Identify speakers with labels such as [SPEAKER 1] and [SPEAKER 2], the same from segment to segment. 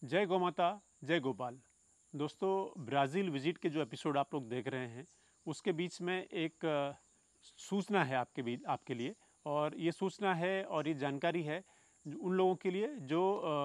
[SPEAKER 1] जय गौ माता, जय गोपाल। दोस्तों, ब्राज़ील विजिट के जो एपिसोड आप लोग देख रहे हैं, उसके बीच में एक सूचना है आपके लिए। और ये सूचना है और ये जानकारी है उन लोगों के लिए जो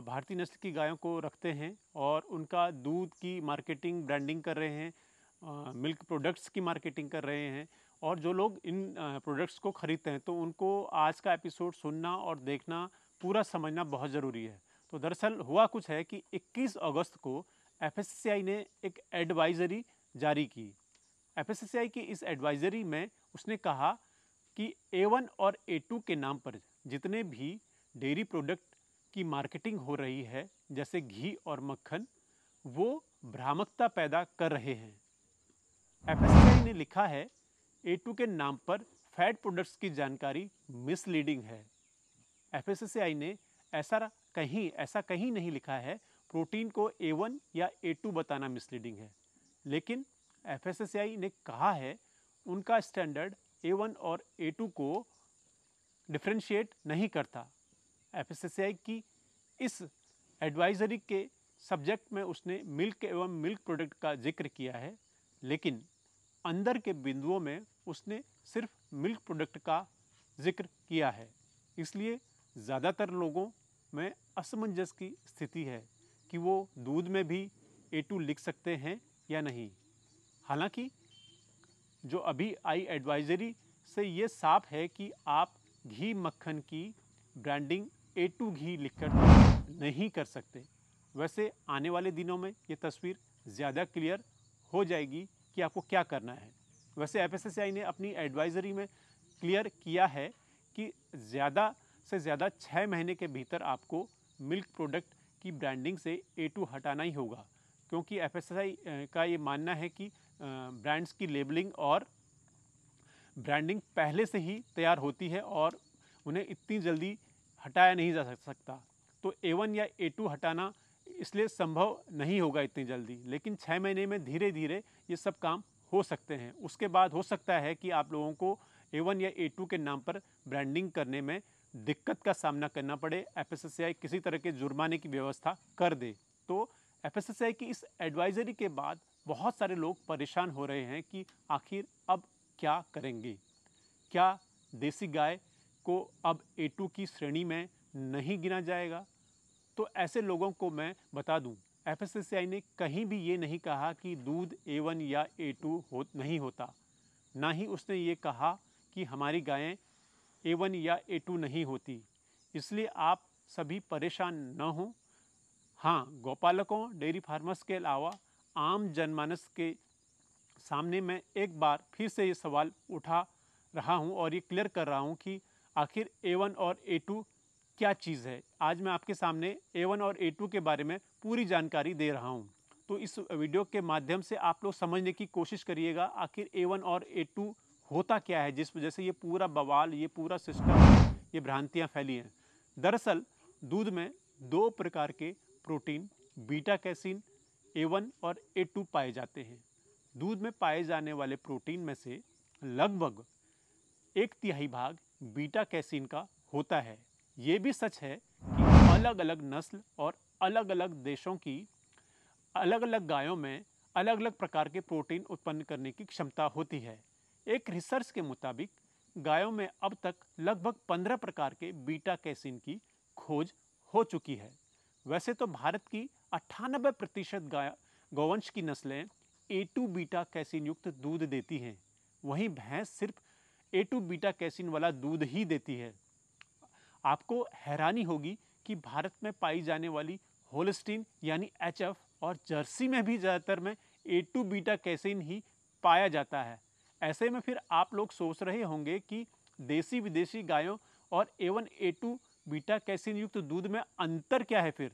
[SPEAKER 1] भारतीय नस्ल की गायों को रखते हैं और उनका दूध की मार्केटिंग, ब्रांडिंग कर रहे हैं, मिल्क प्रोडक्ट्स की मार्केटिंग कर रहे हैं, और जो लोग इन प्रोडक्ट्स को ख़रीदते हैं, तो उनको आज का एपिसोड सुनना और देखना, पूरा समझना बहुत ज़रूरी है। तो दरअसल हुआ कुछ है कि 21 अगस्त को एफएससीआई ने एक एडवाइज़री जारी की। एफएससीआई की इस एडवाइज़री में उसने कहा कि A1 और A2 के नाम पर जितने भी डेयरी प्रोडक्ट की मार्केटिंग हो रही है, जैसे घी और मक्खन, वो भ्रामकता पैदा कर रहे हैं। एफएससीआई ने लिखा है, A2 के नाम पर फैट प्रोडक्ट्स की जानकारी मिसलीडिंग है। एफएससीआई ने ऐसा कहीं नहीं लिखा है प्रोटीन को A1 या A2 बताना मिसलीडिंग है। लेकिन एफएससीआई ने कहा है उनका स्टैंडर्ड A1 और A2 को डिफ्रेंशिएट नहीं करता। एफएससीआई की इस एडवाइजरी के सब्जेक्ट में उसने मिल्क एवं मिल्क प्रोडक्ट का जिक्र किया है, लेकिन अंदर के बिंदुओं में उसने सिर्फ मिल्क प्रोडक्ट का जिक्र किया है। इसलिए ज़्यादातर लोगों में असमंजस की स्थिति है कि वो दूध में भी A2 लिख सकते हैं या नहीं। हालांकि जो अभी आई एडवाइजरी से ये साफ है कि आप घी मक्खन की ब्रांडिंग A2 घी लिखकर नहीं कर सकते। वैसे आने वाले दिनों में ये तस्वीर ज़्यादा क्लियर हो जाएगी कि आपको क्या करना है। वैसे एफएससीआई ने अपनी एडवाइजरी में क्लियर किया है कि ज़्यादा से ज़्यादा 6 महीने के भीतर आपको मिल्क प्रोडक्ट की ब्रांडिंग से A2 हटाना ही होगा, क्योंकि एफएससीआई का ये मानना है कि ब्रांड्स की लेबलिंग और ब्रांडिंग पहले से ही तैयार होती है और उन्हें इतनी जल्दी हटाया नहीं जा सकता। तो A1 या A2 हटाना इसलिए संभव नहीं होगा इतनी जल्दी, लेकिन 6 महीने में धीरे धीरे ये सब काम हो सकते हैं। उसके बाद हो सकता है कि आप लोगों को A1 या A2 के नाम पर ब्रांडिंग करने में दिक्कत का सामना करना पड़े, एफएससीआई किसी तरह के जुर्माने की व्यवस्था कर दे। तो एफएससीआई की इस एडवाइजरी के बाद बहुत सारे लोग परेशान हो रहे हैं कि आखिर अब क्या करेंगे। क्या देसी गाय को अब A2 की श्रेणी में नहीं गिना जाएगा? तो ऐसे लोगों को मैं बता दूं, एफएससीआई ने कहीं भी ये नहीं कहा कि दूध A1 या A2 नहीं होता। ना ही उसने ये कहा कि हमारी गायें A1 या A2 नहीं होती। इसलिए आप सभी परेशान न हों। हाँ, गौपालकों, डेयरी फार्मर्स के अलावा आम जनमानस के सामने मैं एक बार फिर से ये सवाल उठा रहा हूँ और ये क्लियर कर रहा हूँ कि आखिर A1 और A2 क्या चीज़ है। आज मैं आपके सामने A1 और A2 के बारे में पूरी जानकारी दे रहा हूँ। तो इस वीडियो के माध्यम से आप लोग समझने की कोशिश करिएगा आखिर A1 और A2 होता क्या है, जिस वजह से ये पूरा बवाल, ये पूरा सिस्टम, ये भ्रांतियाँ फैली हैं। दरअसल दूध में 2 प्रकार के प्रोटीन, बीटा कैसीन A1 और A2 पाए जाते हैं। दूध में पाए जाने वाले प्रोटीन में से लगभग 1/3 भाग बीटा कैसीन का होता है। ये भी सच है कि अलग अलग नस्ल और अलग अलग देशों की अलग अलग गायों में अलग अलग प्रकार के प्रोटीन उत्पन्न करने की क्षमता होती है। एक रिसर्च के मुताबिक गायों में अब तक लगभग 15 प्रकार के बीटा कैसीन की खोज हो चुकी है। वैसे तो भारत की 98% गौवंश की नस्लें A2 बीटा कैसीन युक्त दूध देती हैं। वहीं भैंस सिर्फ A2 बीटा कैसीन वाला दूध ही देती है। आपको हैरानी होगी कि भारत में पाई जाने वाली होल्स्टीन यानी HF और जर्सी में भी ज़्यादातर में A2 बीटा कैसीन ही पाया जाता है। ऐसे में फिर आप लोग सोच रहे होंगे कि देसी विदेशी गायों और A1 A2 बीटा कैसीन युक्त दूध में अंतर क्या है फिर?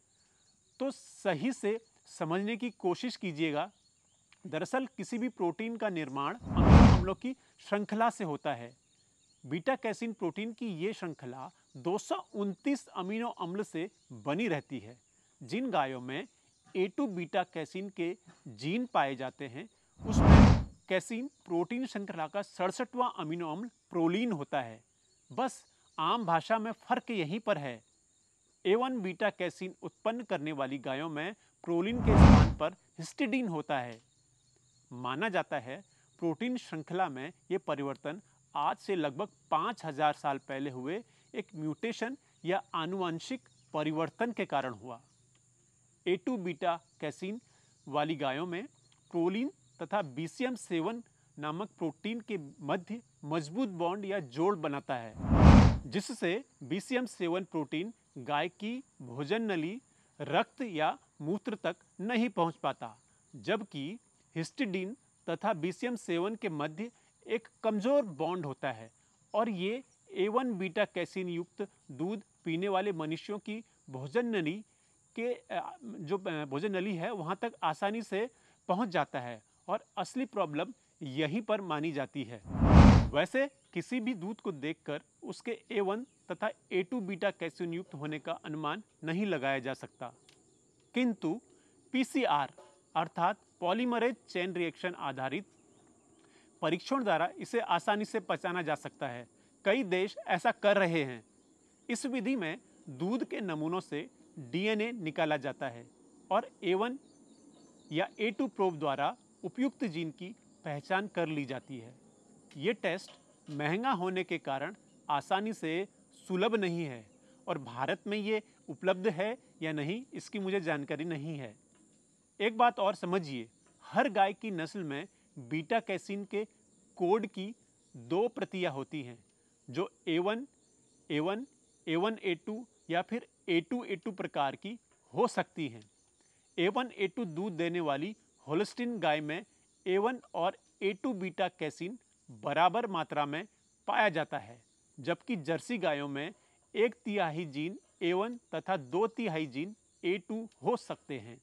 [SPEAKER 1] तो सही से समझने की कोशिश कीजिएगा। दरअसल किसी भी प्रोटीन का निर्माण अमीनो अम्लों की श्रृंखला से होता है। बीटा कैसीन प्रोटीन की ये श्रृंखला 229 अमीनो अम्ल से बनी रहती है। जिन गायों में A2 बीटा कैसीन के जीन पाए जाते हैं, उसमें कैसीन प्रोटीन श्रृंखला का 67वां अमीनो अम्ल प्रोलीन होता है। बस आम भाषा में फर्क यहीं पर है। A1 बीटा कैसीन उत्पन्न करने वाली गायों में प्रोलिन के स्थान पर हिस्टिडीन होता है। माना जाता है प्रोटीन श्रृंखला में ये परिवर्तन आज से लगभग 5000 साल पहले हुए एक म्यूटेशन या आनुवंशिक परिवर्तन के कारण हुआ। A2 बीटा कैसीन वाली गायों में प्रोलिन तथा BCM7 नामक प्रोटीन के मध्य मजबूत बॉन्ड या जोड़ बनाता है, जिससे BCM7 प्रोटीन गाय की भोजन नली, रक्त या मूत्र तक नहीं पहुंच पाता, जबकि हिस्टिडीन तथा BCM7 के मध्य एक कमजोर बॉन्ड होता है और ये A1 बीटा कैसीन युक्त दूध पीने वाले मनुष्यों की भोजन नली के जो भोजन नली है वहां तक आसानी से पहुंच जाता है और असली प्रॉब्लम यहीं पर मानी जाती है। वैसे किसी भी दूध को देखकर उसके A1 तथा A2 बीटा कैसीन युक्त होने का अनुमान नहीं लगाया जा सकता, किंतु PCR अर्थात पॉलीमरेज चेन रिएक्शन आधारित परीक्षण द्वारा इसे आसानी से पहचाना जा सकता है। कई देश ऐसा कर रहे हैं। इस विधि में दूध के नमूनों से DNA निकाला जाता है और A1 या A2 प्रोब द्वारा उपयुक्त जीन की पहचान कर ली जाती है। ये टेस्ट महंगा होने के कारण आसानी से सुलभ नहीं है और भारत में ये उपलब्ध है या नहीं इसकी मुझे जानकारी नहीं है। एक बात और समझिए, हर गाय की नस्ल में बीटा कैसीन के कोड की 2 प्रतियां होती हैं, जो A1, A1, A1, A2 या फिर A2, A2 प्रकार की हो सकती हैं। A1, A2 दूध देने वाली होल्स्टीन गाय में A1 और A2 बीटा कैसीन बराबर मात्रा में पाया जाता है, जबकि जर्सी गायों में 1/3 जीन A1 तथा 2/3 जीन A2 हो सकते हैं।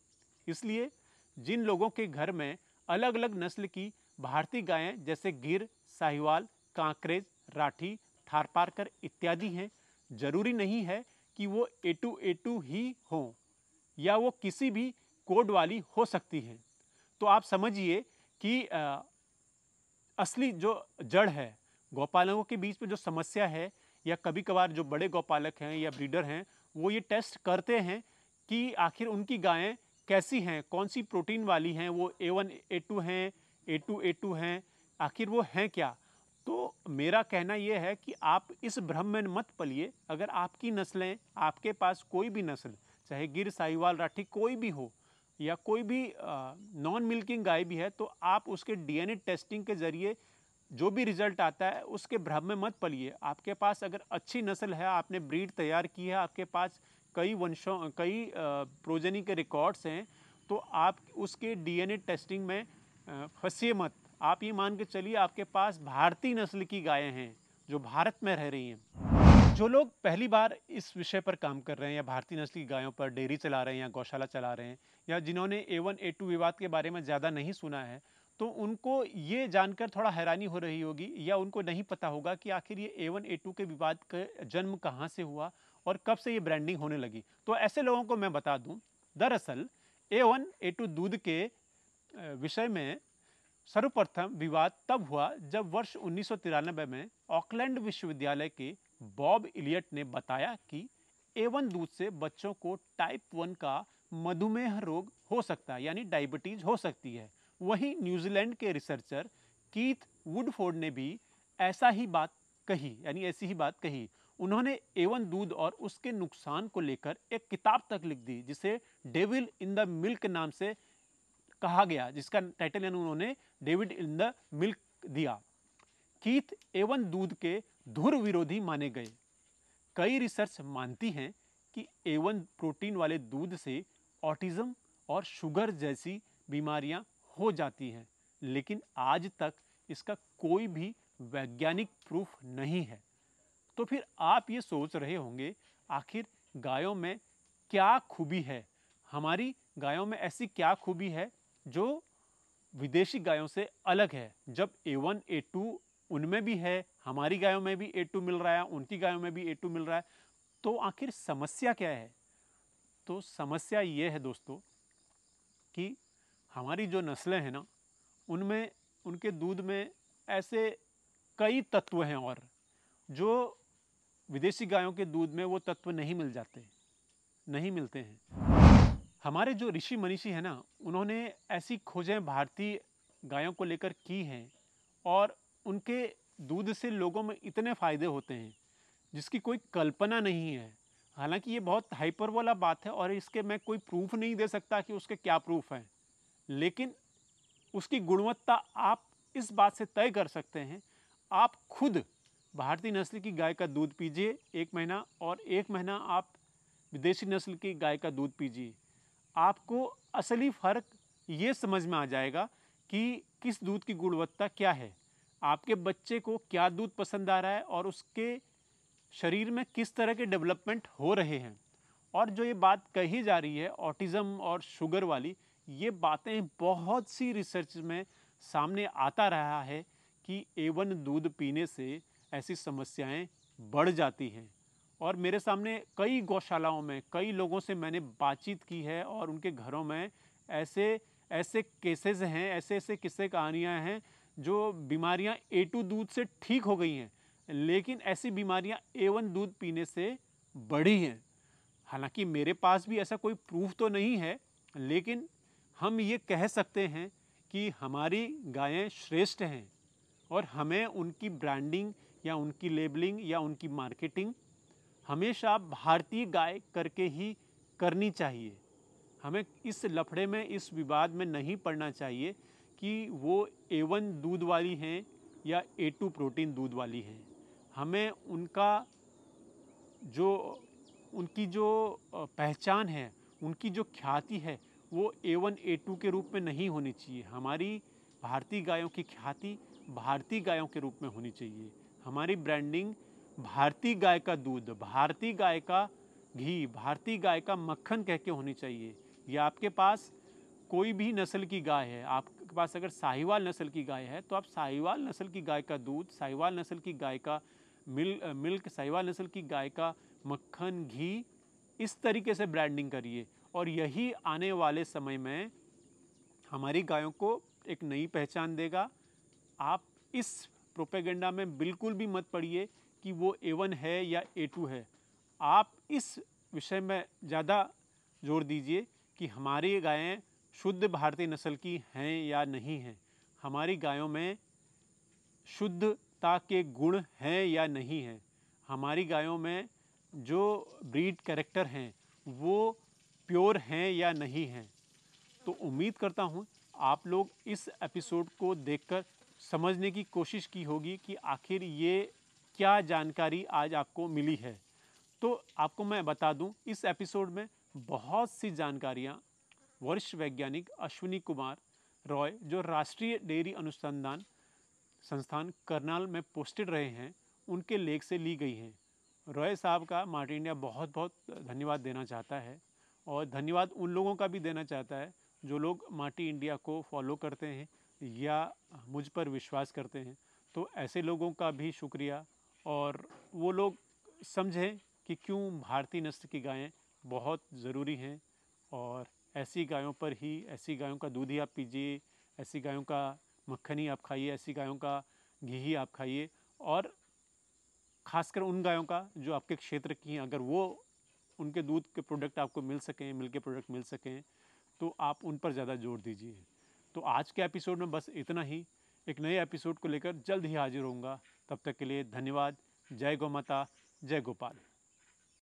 [SPEAKER 1] इसलिए जिन लोगों के घर में अलग अलग नस्ल की भारतीय गायें जैसे गिर, साहिवाल, कांकरेज, राठी, थारपारकर इत्यादि हैं, जरूरी नहीं है कि वो A2, A2 ही हों या वो किसी भी कोड वाली हो सकती हैं। तो आप समझिए कि असली जो जड़ है, गौपालकों के बीच में जो समस्या है, या कभी कभार जो बड़े गौपालक हैं या ब्रीडर हैं वो ये टेस्ट करते हैं कि आखिर उनकी गायें कैसी हैं, कौन सी प्रोटीन वाली हैं, वो A1, A2 हैं, A2, A2 हैं, आखिर वो हैं क्या। तो मेरा कहना यह है कि आप इस भ्रम में मत पलिए। अगर आपकी नस्लें, आपके पास कोई भी नस्ल, चाहे गिर, साहिवाल, राठी कोई भी हो या कोई भी नॉन मिल्किंग गाय भी है, तो आप उसके DNA टेस्टिंग के जरिए जो भी रिजल्ट आता है उसके भ्रम में मत पलिए। आपके पास अगर अच्छी नस्ल है, आपने ब्रीड तैयार की है, आपके पास कई वंशों, कई प्रोजनी के रिकॉर्ड्स हैं, तो आप उसके DNA टेस्टिंग में फंसिए मत। आप ये मान के चलिए आपके पास भारतीय नस्ल की गायें हैं जो भारत में रह रही हैं। जो लोग पहली बार इस विषय पर काम कर रहे हैं या भारतीय नस्ल की गायों पर डेयरी चला रहे हैं या गौशाला चला रहे हैं, या जिन्होंने A1, A2 विवाद के बारे में ज़्यादा नहीं सुना है, तो उनको ये जानकर थोड़ा हैरानी हो रही होगी या उनको नहीं पता होगा कि आखिर ये A1, A2 के विवाद का जन्म कहाँ से हुआ और कब से ये ब्रांडिंग होने लगी। तो ऐसे लोगों को मैं बता दूं, दरअसल A1, A2 दूध के विषय में सर्वप्रथम विवाद तब हुआ जब वर्ष 1993 में ऑकलैंड विश्वविद्यालय के बॉब इलियट ने बताया कि A1 दूध से बच्चों को टाइप 1 का मधुमेह रोग हो सकता है, यानी डायबिटीज हो सकती है। वहीं न्यूजीलैंड के रिसर्चर कीथ वुडफोर्ड ने भी ऐसा ही बात कही, यानी ऐसी ही बात कही। उन्होंने A1 दूध और उसके नुकसान को लेकर एक किताब तक लिख दी, जिसे डेविल इन द मिल्क नाम से कहा गया, जिसका टाइटल उन्होंने डेविड इन द मिल्क दिया। कीथ A1 दूध के धुर विरोधी माने गए। कई रिसर्च मानती हैं कि A1 प्रोटीन वाले दूध से ऑटिज्म और शुगर जैसी बीमारियां हो जाती हैं, लेकिन आज तक इसका कोई भी वैज्ञानिक प्रूफ नहीं है। तो फिर आप ये सोच रहे होंगे, आखिर गायों में क्या खूबी है, हमारी गायों में ऐसी क्या खूबी है जो विदेशी गायों से अलग है। जब A1, A2 उनमें भी है, हमारी गायों में भी A2 मिल रहा है, उनकी गायों में भी A2 मिल रहा है, तो आखिर समस्या क्या है। तो समस्या ये है दोस्तों कि हमारी जो नस्लें हैं ना, उनमें, उनके दूध में ऐसे कई तत्व हैं और जो विदेशी गायों के दूध में वो तत्व नहीं मिल जाते। नहीं मिलते हैं। हमारे जो ऋषि मनीषी हैं ना, उन्होंने ऐसी खोजें भारतीय गायों को लेकर की हैं और उनके दूध से लोगों में इतने फ़ायदे होते हैं जिसकी कोई कल्पना नहीं है। हालांकि ये बहुत हाइपर वाला बात है और इसके मैं कोई प्रूफ नहीं दे सकता कि उसके क्या प्रूफ हैं, लेकिन उसकी गुणवत्ता आप इस बात से तय कर सकते हैं। आप खुद भारतीय नस्ल की गाय का दूध पीजिए 1 महीना, और 1 महीना आप विदेशी नस्ल की गाय का दूध पीजिए। आपको असली फ़र्क ये समझ में आ जाएगा कि किस दूध की गुणवत्ता क्या है, आपके बच्चे को क्या दूध पसंद आ रहा है और उसके शरीर में किस तरह के डेवलपमेंट हो रहे हैं। और जो ये बात कही जा रही है ऑटिज़म और शुगर वाली, ये बातें बहुत सी रिसर्च में सामने आता रहा है कि A1 दूध पीने से ऐसी समस्याएं बढ़ जाती हैं। और मेरे सामने कई गौशालाओं में कई लोगों से मैंने बातचीत की है और उनके घरों में ऐसे ऐसे केसेस हैं, ऐसे ऐसे किस्से कहानियाँ हैं जो बीमारियाँ A2 दूध से ठीक हो गई हैं, लेकिन ऐसी बीमारियाँ A1 दूध पीने से बढ़ी हैं। हालांकि मेरे पास भी ऐसा कोई प्रूफ तो नहीं है, लेकिन हम ये कह सकते हैं कि हमारी गायें श्रेष्ठ हैं और हमें उनकी ब्रांडिंग या उनकी लेबलिंग या उनकी मार्केटिंग हमेशा भारतीय गाय करके ही करनी चाहिए। हमें इस लफड़े में, इस विवाद में नहीं पड़ना चाहिए कि वो A1 दूध वाली हैं या A2 प्रोटीन दूध वाली हैं। हमें उनकी जो पहचान है, उनकी जो ख्याति है, वो A1 A2 के रूप में नहीं होनी चाहिए। हमारी भारतीय गायों की ख्याति भारतीय गायों के रूप में होनी चाहिए। हमारी ब्रांडिंग भारतीय गाय का दूध, भारतीय गाय का घी, भारतीय गाय का मक्खन कह के होनी चाहिए। या आपके पास कोई भी नस्ल की गाय है, आपके पास अगर साहिवाल नस्ल की गाय है तो आप साहिवाल नस्ल की गाय का दूध, साहिवाल नस्ल की गाय का मिल्क, साहिवाल नस्ल की गाय का मक्खन, घी, इस तरीके से ब्रांडिंग करिए। और यही आने वाले समय में हमारी गायों को एक नई पहचान देगा। आप इस प्रोपेगेंडा में बिल्कुल भी मत पड़िए कि वो A1 है या A2 है। आप इस विषय में ज़्यादा जोर दीजिए कि हमारी गायें शुद्ध भारतीय नस्ल की हैं या नहीं हैं, हमारी गायों में शुद्धता के गुण हैं या नहीं हैं, हमारी गायों में जो ब्रीड कैरेक्टर हैं वो प्योर हैं या नहीं हैं। तो उम्मीद करता हूँ आप लोग इस एपिसोड को देखकर समझने की कोशिश की होगी कि आखिर ये क्या जानकारी आज आपको मिली है। तो आपको मैं बता दूं, इस एपिसोड में बहुत सी जानकारियाँ वरिष्ठ वैज्ञानिक अश्विनी कुमार रॉय, जो राष्ट्रीय डेयरी अनुसंधान संस्थान करनाल में पोस्टेड रहे हैं, उनके लेख से ली गई हैं। रॉय साहब का मार्टी इंडिया बहुत बहुत धन्यवाद देना चाहता है, और धन्यवाद उन लोगों का भी देना चाहता है जो लोग मार्टी इंडिया को फॉलो करते हैं या मुझ पर विश्वास करते हैं। तो ऐसे लोगों का भी शुक्रिया, और वो लोग समझें कि क्यों भारतीय नस्ल की गायें बहुत ज़रूरी हैं। और ऐसी गायों पर ही, ऐसी गायों का दूध ही आप पीजिए, ऐसी गायों का मक्खन ही आप खाइए, ऐसी गायों का घी ही आप खाइए। और ख़ासकर उन गायों का जो आपके क्षेत्र की हैं, अगर वो उनके दूध के प्रोडक्ट आपको मिल सकें, मिल्क के प्रोडक्ट मिल सकें, तो आप उन पर ज़्यादा जोर दीजिए। तो आज के एपिसोड में बस इतना ही। एक नए एपिसोड को लेकर जल्द ही हाजिर होऊंगा। तब तक के लिए धन्यवाद। जय गौ माता, जय गोपाल।